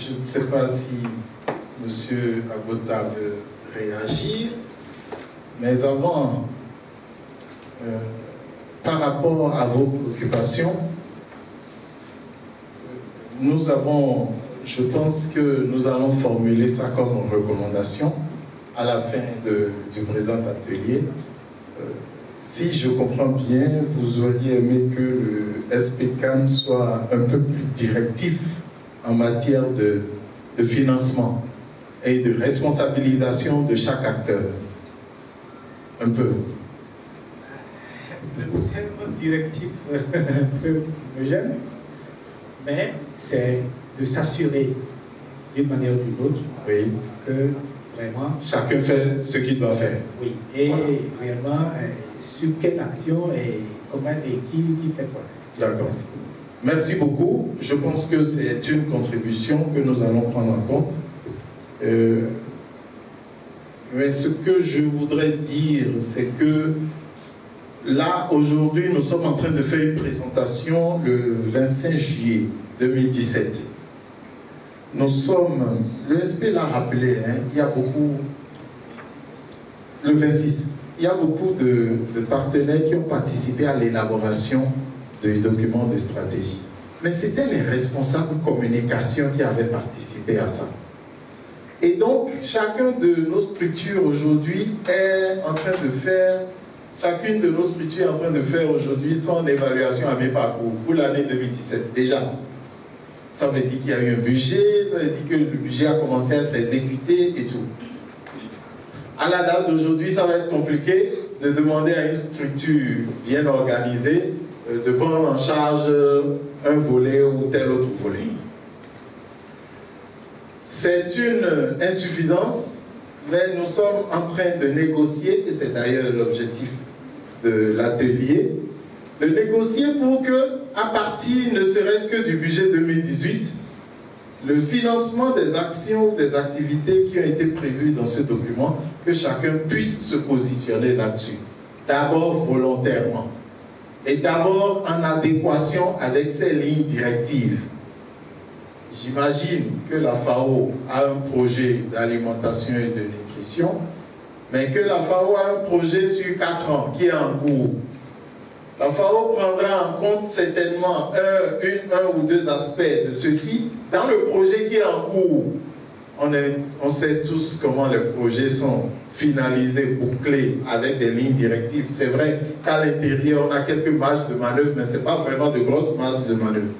Je ne sais pas si M. Agbota veut réagir, mais avant, par rapport à vos préoccupations, nous avons, je pense que nous allons formuler ça comme recommandation à la fin du présent atelier. Si je comprends bien, vous auriez aimé que le SPCAN soit un peu plus directif en matière de financement et de responsabilisation de chaque acteur. Un peu. Le terme directif un peu me gêne, mais c'est de s'assurer d'une manière ou d'une autre que vraiment... Chacun fait ce qu'il doit faire. Oui, et voilà. Réellement, sur quelle action et comment et qui fait quoi. D'accord. Merci beaucoup. Je pense que c'est une contribution que nous allons prendre en compte. Mais ce que je voudrais dire, c'est que là, aujourd'hui, nous sommes en train de faire une présentation le 25 juillet 2017. Nous sommes, le SP l'a rappelé, hein, il y a beaucoup, le 26, il y a beaucoup de partenaires qui ont participé à l'élaboration du document de stratégie. Mais c'était les responsables communication qui avaient participé à ça. Et donc, chacun de nos structures aujourd'hui est en train de faire, chacune de nos structures est en train de faire aujourd'hui son évaluation à mi-parcours pour l'année 2017, déjà. Ça veut dire qu'il y a eu un budget, ça veut dire que le budget a commencé à être exécuté et tout. À la date d'aujourd'hui, ça va être compliqué de demander à une structure bien organisée de prendre en charge un volet ou tel autre volet. C'est une insuffisance, mais nous sommes en train de négocier, et c'est d'ailleurs l'objectif de l'atelier, de négocier pour que, à partir ne serait-ce que du budget 2018, le financement des actions ou des activités qui ont été prévues dans ce document, que chacun puisse se positionner là-dessus. D'abord volontairement, et d'abord en adéquation avec ces lignes directives. J'imagine que la FAO a un projet d'alimentation et de nutrition, mais que la FAO a un projet sur 4 ans qui est en cours. La FAO prendra en compte certainement un ou deux aspects de ceci dans le projet qui est en cours. On sait tous comment les projets sont finalisés, bouclés, avec des lignes directives. C'est vrai qu'à l'intérieur, on a quelques marges de manœuvre, mais ce n'est pas vraiment de grosses marges de manœuvre.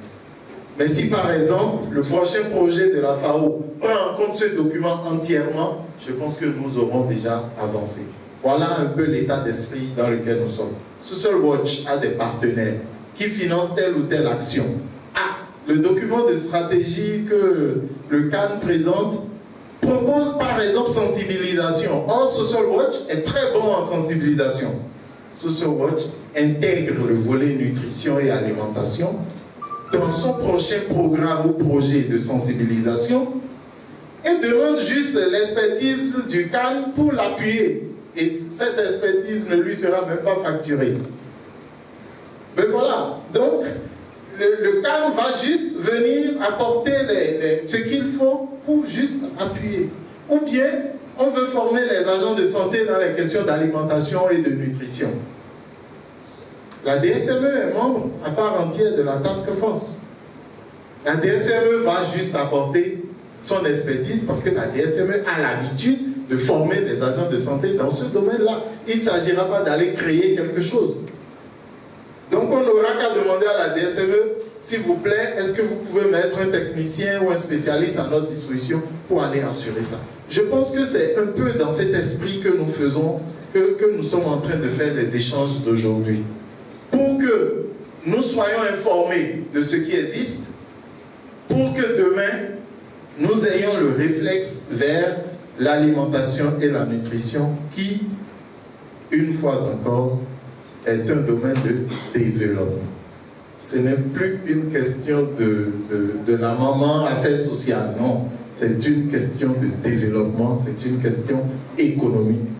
Mais si par exemple, le prochain projet de la FAO prend en compte ce document entièrement, je pense que nous aurons déjà avancé. Voilà un peu l'état d'esprit dans lequel nous sommes. Social Watch a des partenaires qui financent telle ou telle action. Ah, le document de stratégie que le CAN présente propose par exemple sensibilisation. Or, Social Watch est très bon en sensibilisation. Social Watch intègre le volet nutrition et alimentation dans son prochain programme ou projet de sensibilisation et demande juste l'expertise du CAN pour l'appuyer. Et cette expertise ne lui sera même pas facturée. Mais voilà, donc le CAN va juste venir apporter ce qu'il faut pour juste appuyer. Ou bien, on veut former les agents de santé dans les questions d'alimentation et de nutrition. La DSME est membre à part entière de la task force. La DSME va juste apporter son expertise parce que la DSME a l'habitude de former des agents de santé dans ce domaine-là. Il ne s'agira pas d'aller créer quelque chose. Donc on n'aura qu'à demander à la DSME, s'il vous plaît, est-ce que vous pouvez mettre un technicien ou un spécialiste à notre disposition pour aller assurer ça. Je pense que c'est un peu dans cet esprit que nous faisons, que nous sommes en train de faire les échanges d'aujourd'hui. Pour que nous soyons informés de ce qui existe, pour que demain, nous ayons le réflexe vers l'alimentation et la nutrition qui, une fois encore, est un domaine de développement. Ce n'est plus une question de la maman affaires sociales, non. C'est une question de développement, c'est une question économique.